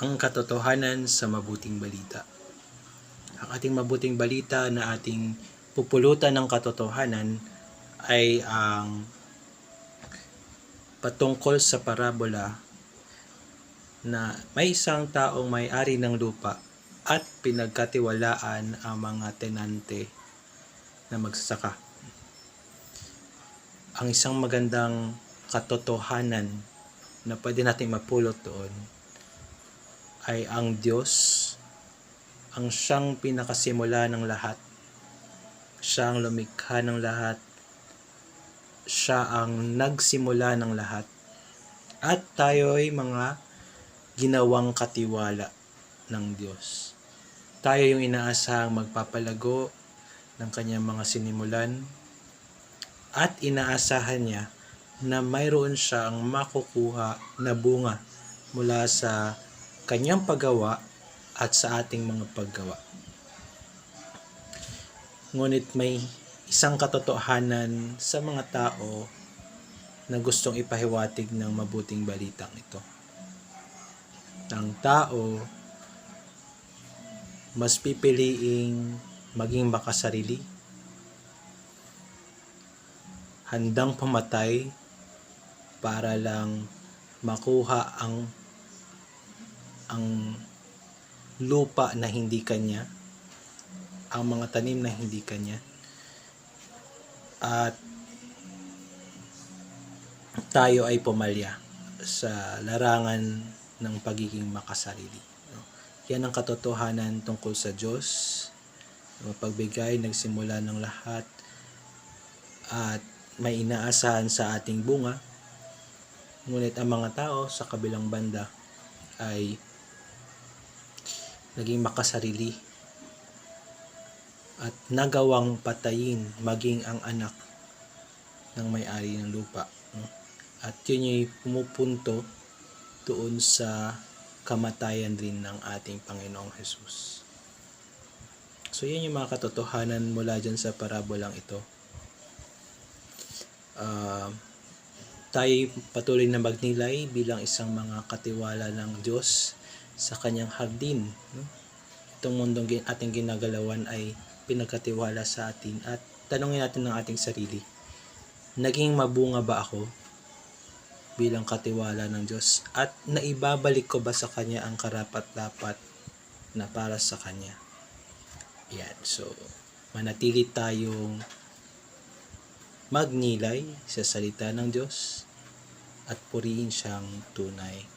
Ang katotohanan sa mabuting balita. Ang ating mabuting balita na ating pupulutan ng katotohanan ay ang patungkol sa parabola na may isang taong may-ari ng lupa at pinagkatiwalaan ang mga tenante na magsasaka. Ang isang magandang katotohanan na pwede nating mapulot doon ay ang Diyos, ang siyang pinakasimula ng lahat. Siya ang lumikha ng lahat. Siya ang nagsimula ng lahat. At tayo ay mga ginawang katiwala ng Diyos. Tayo yung inaasahang magpapalago ng kanyang mga sinimulan at inaasahan niya na mayroon siyang makukuha na bunga mula sa kanyang paggawa at sa ating mga paggawa. Ngunit may isang katotohanan sa mga tao na gustong ipahiwatig ng mabuting balitang ito. Ang tao mas pipiliing maging makasarili, handang pumatay para lang makuha ang lupa na hindi kanya, ang mga tanim na hindi kanya, at tayo ay pumalya sa larangan ng pagiging makasarili. Yan ang katotohanan tungkol sa Diyos, mapagbigay, nagsimula ng lahat, at may inaasahan sa ating bunga. Ngunit ang mga tao sa kabilang banda ay naging makasarili at nagawang patayin maging ang anak ng may-ari ng lupa. At yun yung pumupunto doon sa kamatayan rin ng ating Panginoong Jesus. So yan yung mga katotohanan mula dyan sa parabolang ito. Tayo patuloy na magnilay bilang isang mga katiwala ng Diyos sa kanyang hardin. Itong mundong ating ginagalawan ay pinagkatiwala sa atin at tanungin natin ng ating sarili, naging mabunga ba ako bilang katiwala ng Diyos at naibabalik ko ba sa Kanya ang karapat-dapat na para sa Kanya? Yan. So, manatili tayong magnilay sa salita ng Diyos at purihin siyang tunay.